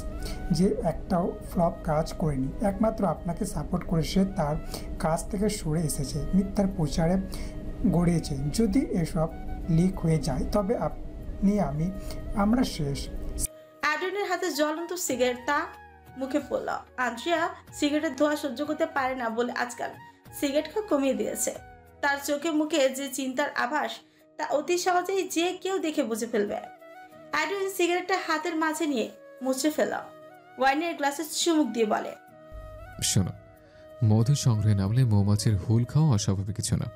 যে একটাও ফ্লপ কাজ করেনি, একমাত্র আপনাকে সাপোর্ট করে সে তার কাজ থেকে সরে এসেছে, মিথ্যার প্রচারে গড়িয়েছে। যদি এসব লিক হয়ে যায় তবে আমরা শেষ। অ্যাডুইনের হাতে জ্বলন্ত সিগারেট তা মুখে পড়ল। আন্দ্রিয়া সিগারেটের ধোঁয়া সহ্য করতে পারে না বলে আজকাল সিগারেট খাওয়া কমিয়ে দিয়েছে। তার চোখে মুখে যে চিন্তার আভাস, তা অতি সহজেই যে কেউ দেখে বুঝে ফেলবে। অ্যাডুইন সিগারেটটা হাতের মাঝে নিয়ে মুছে ফেল। ওয়াইনের গ্লাসে চুমুক দিয়ে বলে, শোনো, মধু সংগ্রহে নামলে মৌমাছির হুল খাওয়া অস্বাভাবিক কিছু না।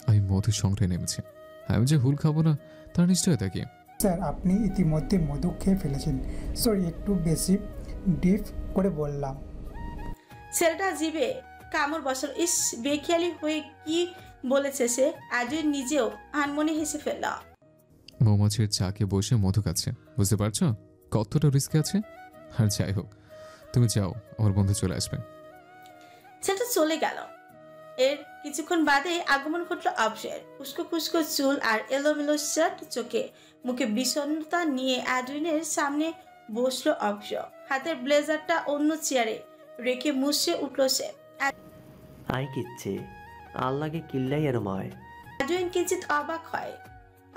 আমি মধু সংগ্রহে নেমেছি, আমি যে হুল খাবো না তার নিশ্চয়তা কি? স্যার, আপনি ইতিমধ্যে মধু খেয়ে ফেলেছেন। সরি, একটু বেশি ডিপ করে বললাম। ছেলেটা জিভে কামড় বসাল। ইস, বেখেয়ালি হয়ে কি বলেছে সে। অ্যাডুইন নিজেও আনমনে হেসে ফেলল। মৌমাছির চাকে বসে মধু খাচ্ছে, বুঝতে পারছো কতটা রিস্ক আছে? আর যাই হোক, তুমি যাও, আমার বন্ধু চলে আসবে। ছেলেটা চলে গেল। এর কিছুক্ষণ বাদে আগমন ঘটল অবসের। উস্কো খুস্কো চুল আর এলোমেলো শার্ট, চোখে মুখে বিষণ্ণতা নিয়ে অ্যাডুইনের সামনে বসলো অবস। হাতের ব্লেজারটা অন্য চেয়ারে রেখে মুছে উঠল সে। আই কিচ্ছে আল্লাহকে কিল্লাই এর ময়। অ্যাডুইন কিঞ্চিত অবাক হয়।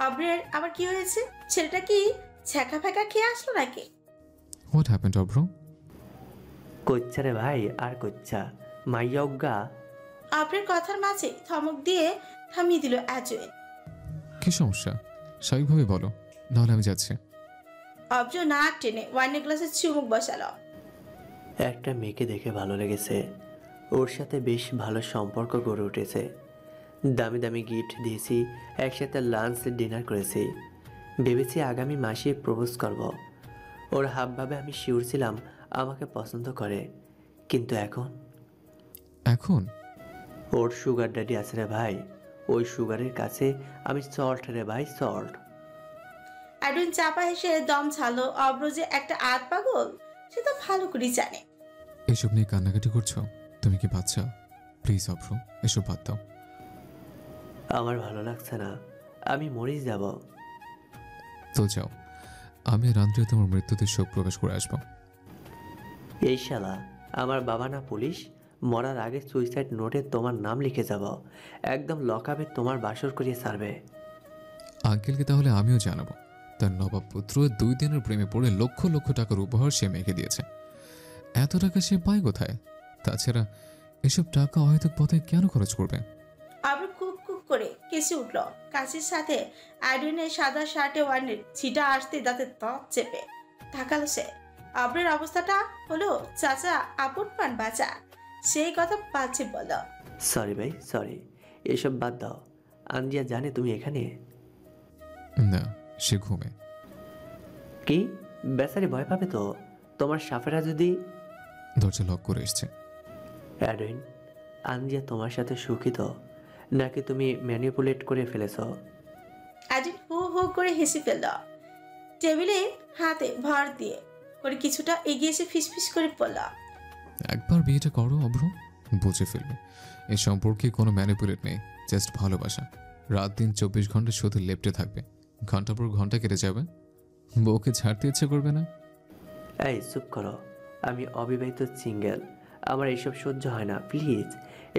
অব্রের আবার কি হয়েছে? ছেলেটা কি ছ্যাঁকা ফ্যাঁকা খেয়ে আসলো নাকি? হোয়াট হ্যাপেন্ড অব্র? কোচ্ছা রে ভাই, আর কোচ্ছা মাইয়া অজ্ঞা। অব্রের কথার মাঝে ধমক দিয়ে থামিয়ে দিল অ্যাডুইন। কি সমস্যা? স্বাভাবিকভাবে বলো, নাহলে আমি যাচ্ছি। অব্র নাক টেনে ওয়াইনের গ্লাসে চুমুক বসালো। একটা মেয়েকে দেখে ভালো লেগেছে, ওর সাথে বেশ ভালো সম্পর্ক গড়ে উঠেছে। দামি দামি গিফট দিয়েছি, একসাথে লাঞ্চ ডিনার করেছি। ভেবেছি আগামী মাসে প্রপোজ করব। ওর হাবভাবে আমি শিওর ছিলাম আমাকে পছন্দ করে, কিন্তু এখন ওর সুগার ড্যাডি আছে রে ভাই, ওই সুগারের কাছে আমি সল্ট রে ভাই, সল্ট। অ্যাডুইন চাপা হেসে দম ছাড়লো। অব্র যে একটা আত পাগল সে তো ভালো করেই জানে। এসব নিয়ে কান্নাকাটি করছো? তুমি কি বাচ্চা? প্লিজ অভ্র, এসব বাদ দাও। আমার ভালো লাগছে না, আমি মরেই যাব। তো যাও, আমি রাত্রে তোমার মৃত্যুতে শোক প্রকাশ করে আসবো। এই শালা, আমার বাবা না পুলিশ? মরার আগে সুইসাইড নোটে তোমার নাম লিখে যাব, একদম লকআপে তোমার বাসর করিয়ে ছাড়বে। আঙ্কেলকে তাহলে আমিও জানাবো, তার নবাব পুত্র 2 দিনের প্রেমে পড়ে লক্ষ লক্ষ টাকার উপহার সে মেয়েকে দিয়েছে। এত টাকা সে পায় কোথায়? তাছাড়া এসব টাকা অহেতুক পথে কেন খরচ করবে? অব্র কুক কুক করে কেসে উঠল। কাশির সাথে অ্যাডুইনের সাদা শার্টে ওয়ার্নের ছিটা আসতে দাঁতে ত্বক চেপে তাকালো সে। অব্রের অবস্থাটা হলো চাচা আপন পান বাঁচা, সেই কথা পাচ্ছে বল। সরি ভাই, সরি, এসব বাদ দাও। আঞ্জিয়া জানে তুমি এখানে? না, সে ঘুমে। কি বেচারি ভয় পাবে তো, তোমার সাফেরা যদি। দরজা লক করে এসছে। অ্যাডুইন, আঞ্জিয়া তোমার সাথে সুখী তো, নাকি তুমি ম্যানিপুলেট করে ফেলেছ? অ্যাডুইন হু হু করে হেসে ফেলল। টেবিলে হাতে ভর দিয়ে করে কিছুটা এগিয়ে এসে ফিসফিস করে পড়ল। একবার বিয়েটা করো অভ্র, বুঝে ফেলবে এই সম্পর্কে কোনো ম্যানিপুলেট নেই, জাস্ট ভালোবাসা। রাত দিন 24 ঘন্টা শুধু লেপ্টে থাকবে, ঘন্টা পর ঘন্টা কেটে যাবে, বউকে ছাড়তে ইচ্ছে করবে না। এই চুপ করো, আমি অবিবাহিত সিঙ্গেল, আমার এইসব সহ্য হয় না, প্লিজ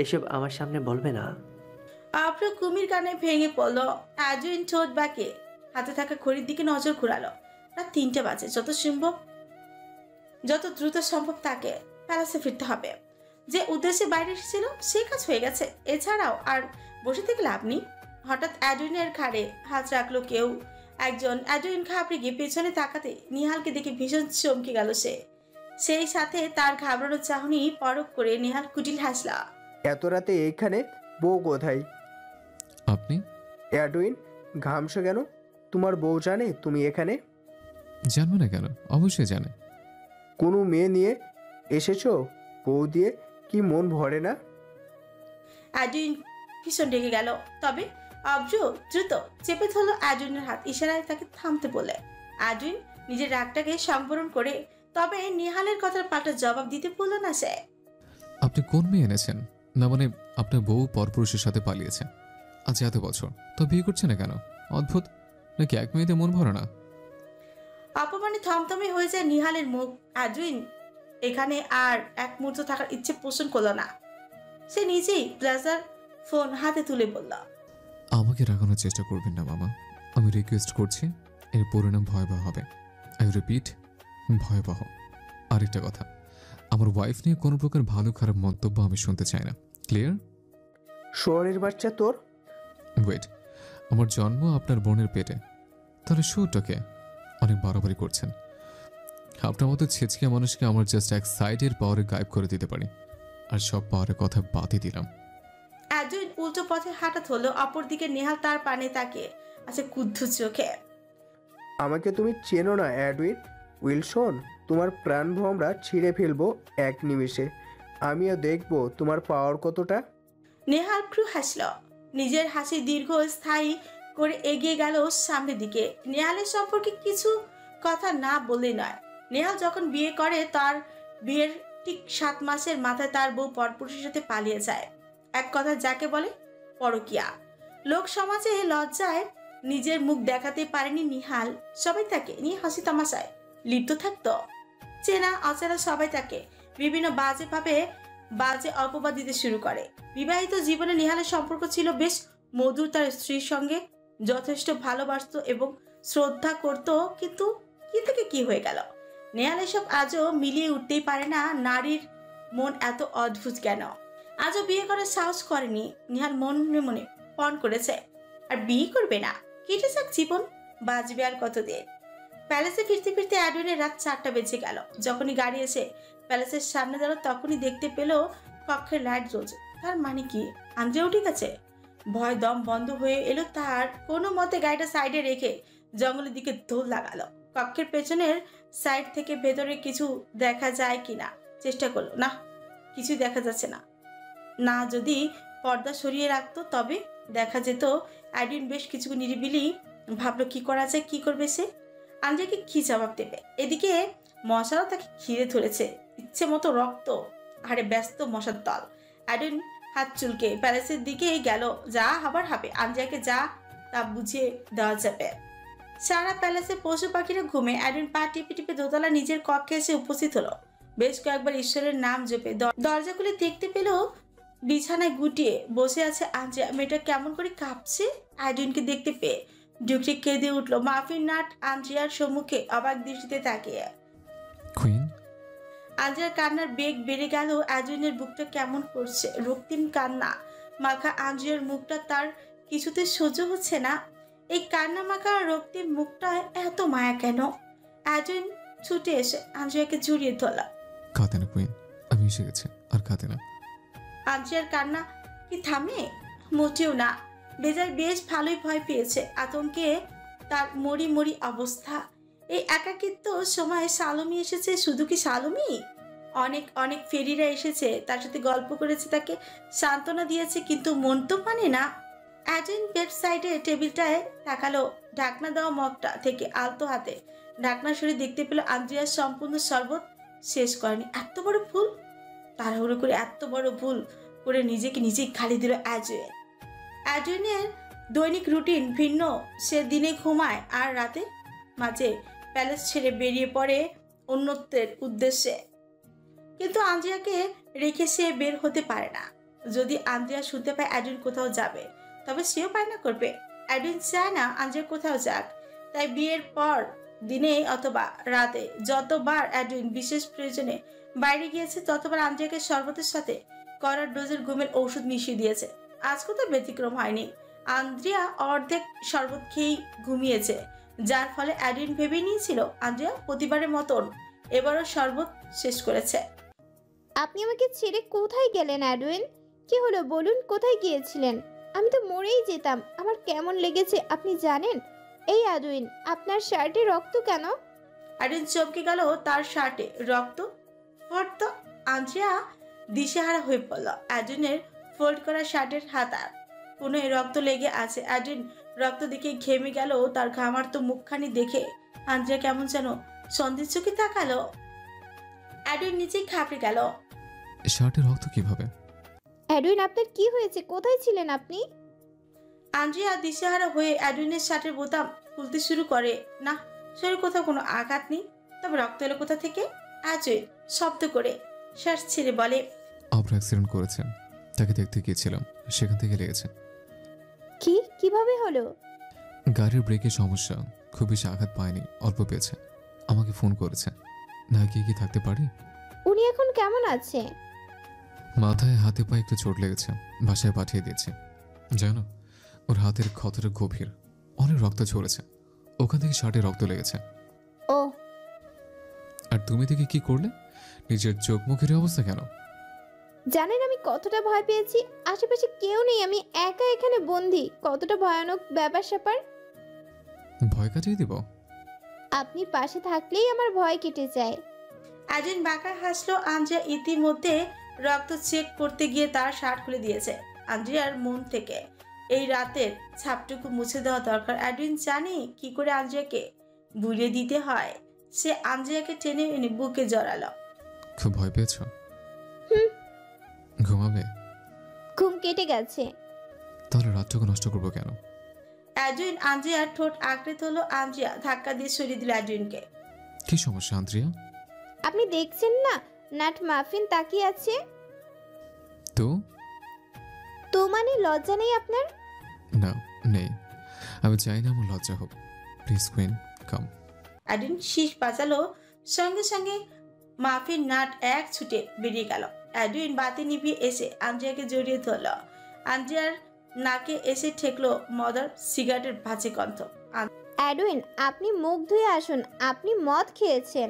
এসব আমার সামনে বলবে না। অব্র কুমির কানে ভেঙে পড়ল। অ্যাডুইন ঠোঁট বাঁকে হাতে থাকা ঘড়ির দিকে নজর ঘুরালো। রাত 3টে বাজে। যত দ্রুত সম্ভব তাকে প্যালাসে ফিরতে হবে। যে উদ্দেশ্যে বাইরে এসেছিল সে কাজ হয়ে গেছে, এছাড়াও আর বসে থেকে লাভ নেই। হঠাৎ অ্যাডুইনের ঘাড়ে হাত রাখলো কেউ একজন। অ্যাডুইন ঘাবড়ে গিয়ে পেছনে তাকাতে নিহালকে দেখে ভীষণ চমকে গেল সে। সেই সাথে তার ঘাবড়ানোর চাহনি পরখ করে নিহাল কুটিল হাসলা। এত রাতে এইখানে? বউ কোথায়? আপনি অ্যাডুইন, ঘামছো কেন? তোমার বউ জানে তুমি এখানে? জানবে না কেন? অবশ্যই জানে। কোনো মেয়ে নিয়ে এসেছো? বউ দিয়ে কি মন ভরে না? অ্যাডুইন ভীষণ রেগে গেল। তবে অব্র দ্রুত চেপে ধরল অ্যাডুইনের হাত, ইশারায় তাকে থামতে বলে। অ্যাডুইন নিজের রাগটাকে সংবরণ করে তবে নিহালের কথার পাল্টা জবাব দিতে বলল না সে। আপনি কোন মেয়ে এনেছেন? না মানে আপনার বউ পরপুরুষের সাথে পালিয়েছে, আজ এত বছর, তো বিয়ে করছে না কেন? অদ্ভুত, নাকি এক মেয়েতে মন ভরে না? অপমানে থমথমে হয়ে যায় নিহালের মুখ। অ্যাডুইন এখানে আর এক মুহূর্ত থাকার ইচ্ছে পোষণ করলো না। সে নিজেই ব্লেজার ফোন হাতে তুলে বলল, আমাকে রাগানোর চেষ্টা করবেন না মামা, আমি রিকোয়েস্ট করছি, এর পরিণাম ভয়াবহ হবে। আই রিপিট, ভয়াবহ। আরেকটা কথা, আমার ওয়াইফ নিয়ে কোনো প্রকার ভালো খারাপ মন্তব্য আমি শুনতে চাই না, ক্লিয়ার? শহরের বাচ্চা তোর? ওয়েট, আমার জন্ম আপনার বোনের পেটে, তাহলে শুটকে অনেক বাড়াবাড়ি করছেন। আপনার মতো ছেচকিয়া মানুষকে আমার জাস্ট এক সাইডের পাওয়ারে গায়েব করে দিতে পারি, আর সব পাওয়ারের কথা বাদই দিলাম। অ্যাডুইন উল্টো পথে হাঁটা ধরলো। অপরদিকে নেহাল তার পানে তাকিয়ে আছে কুদ্ধ চোখে। আমাকে তুমি চেনো না অ্যাডুইন। উইলসন, তোমার প্রাণ ভোমরা ছিঁড়ে ফেলবো এক নিমেষে। আমিও দেখবো তোমার পাওয়ার কতটা। নেহাল ক্রু হাসল। নিজের হাসি দীর্ঘ স্থায়ী করে এগিয়ে গেল সামনের দিকে। নেহালের সম্পর্কে কিছু কথা না বললেই নয়। নেহাল যখন বিয়ে করে তার বিয়ের ঠিক 7 মাসের মাথায় তার বউ পরপুরুষের সাথে পালিয়ে যায়। এক কথা যাকে বলে পরকিয়া। লোক সমাজে লজ্জায় নিজের মুখ দেখাতে পারেনি নিহাল। সবাই তাকে নিয়ে হাসি তামাশায় লিপ্ত থাকতো। চেনা অচেনা সবাই তাকে বিভিন্ন বাজে অপবাদ দিতে শুরু করে। বিবাহিত জীবনে নিহালের সম্পর্ক ছিল বেশ মধুর। তার স্ত্রীর সঙ্গে যথেষ্ট ভালোবাসতো এবং শ্রদ্ধা করত। কিন্তু কি থেকে কি হয়ে গেল? নেহাল এসব আজও মিলিয়ে উঠতেই পারে না। নারীর মন এত অদ্ভুত কেন? আজও বিয়ে করার সাহস করেনি নিহাল। মনে মনে পণ করেছে আর বিয়ে করবে না। কেটে যাক জীবন, বাঁচবে আর কতদিন। প্যালেসে ফিরতে ফিরতে অ্যাডুইনের রাত 4টা বেজে গেল। যখনই গাড়ি এসে প্যালেসের সামনে দাঁড়ালো তখনই দেখতে পেল কক্ষের লাইট জ্বলছে। তার মানে কি আন্দ্রেও ঠিক আছে? ভয় দম বন্ধ হয়ে এলো তার। কোনো মতে গাড়িটা সাইডে রেখে জঙ্গলের দিকে দৌড় লাগালো। কক্ষের পেছনের সাইড থেকে ভেতরে কিছু দেখা যায় কিনা চেষ্টা করলো। না, কিছু দেখা যাচ্ছে না। না যদি পর্দা সরিয়ে রাখতো তবে দেখা যেত। আইডিন বেশ কিছু নিরিবিলি ভাবলো কি করা যায়, কি করবে সে। আঞ্জিয়াকে কি জবাব দেবে? এদিকে মশাও তাকে ঘিরে ধরেছে, ইচ্ছে মতো রক্ত হাড়ে ব্যস্ত মশার দল। আইডিন হাত চুলকে প্যালেসের দিকেই গেল। যা হবার হবে, আঞ্জিয়াকে যা তা বুঝিয়ে দেওয়া যাবে। সারা প্যালেসে পশু পাখিরা ঘুমে। অ্যাডুইন পা টিপে টিপে দোতলা নিজের কক্ষে এসে উপস্থিত হলো। বেশ কয়েকবার ঈশ্বরের নাম জপে দরজা খুলে দেখতে পেল বিছানায় গুটিয়ে বসে আছে আঞ্জিয়া। মেয়েটা কেমন করে কাঁপছে অ্যাডুইনকে দেখতে পেয়ে। ডুকরে কেঁদে উঠল। মাফিন নাট আঞ্জিয়ার সম্মুখে অবাক দৃষ্টিতে তাকিয়ে। কুইন, আঞ্জিয়ার কান্নার বেগ বেড়ে গেল। অ্যাডুইনের বুকটা কেমন করছে। রক্তিম কান্না মাখা আঞ্জিয়ার মুখটা তার কিছুতে সহ্য হচ্ছে না। এই কান্না মাখা রক্তিম মুখটায় এত মায়া কেন? অ্যাডুইন ছুটে এসে আঞ্জিয়াকে জড়িয়ে ধরল। কাঁদে না কুইন, আমি এসে গেছি, আর কাঁদে না। আঞ্জিয়ার কান্না কি থামে? মোটেও না। বেজার বেশ ভালোই ভয় পেয়েছে। আতঙ্কে তার মরি মরি অবস্থা। এই একাকিত্ব সময় সালমি এসেছে। শুধু কি সালমি, অনেক অনেক ফেরিরা এসেছে, তার সাথে গল্প করেছে, তাকে সান্ত্বনা দিয়েছে, কিন্তু মন তো মানে না। অ্যাডুইন বেড সাইডে টেবিলটায় তাকালো। ঢাকনা দেওয়া মগটা থেকে আলতো হাতে ঢাকনা সরে দেখতে পেল আঞ্জিয়ার সম্পূর্ণ শরবত শেষ করেনি। এত বড় ভুল! তাড়াহুড়ো করে এত বড় ভুল করে নিজেকে নিজেই খালি দিল অ্যাডুইন। অ্যাডুইনের দৈনিক রুটিন ভিন্ন। সে দিনে ঘুমায় আর রাতে মাঝে প্যালেস ছেড়ে বেরিয়ে পড়ে অন্যত্বের উদ্দেশ্যে। কিন্তু আঞ্জিয়াকে রেখে সে বের হতে পারে না। যদি আঞ্জিয়া শুনতে পায় অ্যাডুইন কোথাও যাবে, তবে সেও বায়না করবে। অ্যাডুইন চায় না আঞ্জিয়া কোথাও যাক। তাই বিয়ের পর দিনে অথবা রাতে যতবার অ্যাডুইন বিশেষ প্রয়োজনে বাইরে গিয়েছে, ততবার আঞ্জিয়াকে শরবতের সাথে কড়া ডোজের ঘুমের ঔষধ মিশিয়ে দিয়েছে। আজ কোথাও ব্যতিক্রম হয়নি। আন্দ্রিয়া অর্ধেক শরবত খেয়েই ঘুমিয়েছে, যার ফলে অ্যাডুইন ভেবে নিয়েছিল আন্দ্রিয়া প্রতিবারের মতন এবারও শরবত শেষ করেছে। আপনি আমাকে ছেড়ে কোথায় গেলেন অ্যাডুইন? কি হলো বলুন, কোথায় গিয়েছিলেন? আমি তো মরেই যেতাম। আমার কেমন লেগেছে আপনি জানেন? এই অ্যাডুইন, আপনার শার্টে রক্ত কেন? অ্যাডুইন চমকে গেল। তার শার্টে রক্ত? ফর্দ! আন্দ্রিয়া দিশেহারা হয়ে পড়ল। অ্যাডুইনের ফোল্ড করা শার্টের হাতার কোনোই রক্ত লেগে আছে। অ্যাডুইন রক্ত দেখে ঘেমে গেল। তার ঘামার্ত মুখখানি দেখে আন্দ্রিয়া কেমন যেন সন্দেহ চোখে তাকালো। অ্যাডুইন নিচেই খাপড়ে গেল। শার্টে রক্ত কিভাবে? অ্যাডুইন, আপনার কি হয়েছে? কোথায় ছিলেন আপনি? আন্দ্রিয়া দিশেহারা হয়ে অ্যাডুইনের শার্টের বোতাম খুলতে শুরু করে। না, শরীর কোথাও কোনো আঘাত নেই। তবে রক্ত এলো কোথা থেকে? অ্যাডুইন শব্দ করে শ্বাস ছেড়ে বলে, আমরা অ্যাক্সিডেন্ট করেছেন, তাকে দেখতে গিয়েছিলাম, সেখান থেকে লেগেছে। কিভাবে হলো? গাড়ির ব্রেকের সমস্যা, খুব বেশি আঘাত পায়নি, অল্প পেয়েছে। আমাকে ফোন করেছে। না গিয়ে কি থাকতে পারি? উনি এখন কেমন আছে? মাথায় হাতে পায়ে একটু চোট লেগেছে, বাসায় পাঠিয়ে দিয়েছে। জানো, ওর হাতের ক্ষতটা গভীর, অনেক রক্ত ঝরেছে। ওখান থেকে শার্টে রক্ত লেগেছে। ও, আর তুমি দেখে কি করলে? নিজের চোখ মুখের অবস্থা কেন? জানেন আমি কতটা ভয় পেয়েছি? আশেপাশে কেউ নেই, আমি একা এখানে বন্দি। কতটা ভয়ানক ব্যাপার স্যাপার। ভয় কাটিয়ে দিব? আপনি পাশে থাকলেই আমার ভয় কেটে যায়। অ্যাডুইন বাঁকা হাসলো। আন্দ্রিয়া ইতিমধ্যে রক্ত চেক করতে গিয়ে তার শার্ট খুলে দিয়েছে। আন্দ্রিয়ার মন থেকে এই রাতের ছাপটুকু মুছে দেওয়া দরকার। অ্যাডুইন জানে কি করে আন্দ্রিয়াকে বুঝিয়ে দিতে হয়। সে আন্দ্রিয়াকে টেনে এনে বুকে জড়ালো। খুব ভয় পেয়েছো? হুম। ঘুমাবে? ঘুম কেটে গেছে। তাহলে রাতটুকু নষ্ট করবো কেন? অ্যাডুইন আন্দ্রিয়ার ঠোঁট আঁকড়ে ধরলো। আন্দ্রিয়া ধাক্কা দিয়ে সরিয়ে দিল অ্যাডুইনকে। কি সমস্যা আন্দ্রিয়া? আপনি দেখছেন না নাট মাফিন তাকিয়ে আছে? তো মানে লজ্জা নেই আপনার? না, নেই। আমি চাই না আমার লজ্জা হোক। প্লিজ কুইন, কাম। অ্যাডুইন শীষ বাজালো। সঙ্গে সঙ্গে মাফিন নাট এক ছুটে বেরিয়ে গেল। অ্যাডুইন বাতি নিভিয়ে এসে আন্দ্রিয়াকে জড়িয়ে ধরল। আন্দ্রিয়ার নাকে এসে ঠেকলো মদার সিগারেটের ভাঁজে গন্ধ। অ্যাডুইন, আপনি মুখ ধুয়ে আসুন। আপনি মদ খেয়েছেন।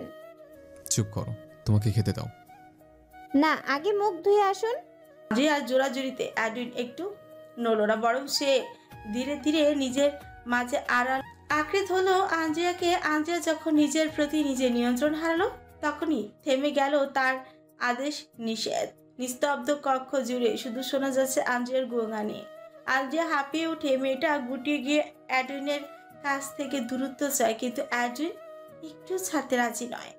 চুপ করো, তোমাকে খেতে দাও। না, আগে মুখ ধুয়ে আসুন। আন্দ্রিয়ার জোড়াজুড়িতে অ্যাডুইন একটু নড়ল না, বরং সে ধীরে ধীরে নিজের মাঝে আড়াল আঁকড়ে হলো আন্দ্রিয়াকে। আন্দ্রিয়া যখন নিজের প্রতি নিজের নিয়ন্ত্রণ হারালো তখনই থেমে গেল তার আদেশ নিষেধ। নিস্তব্ধ কক্ষ জুড়ে শুধু শোনা যাচ্ছে আন্দ্রিয়ার গুণগানে। আন্দ্রিয়া হাঁপিয়ে উঠে মেয়েটা গুটিয়ে গিয়ে অ্যাডুইনের কাছ থেকে দূরত্ব চায়, কিন্তু অ্যাডুইন একটু ছাড়তে রাজি নয়।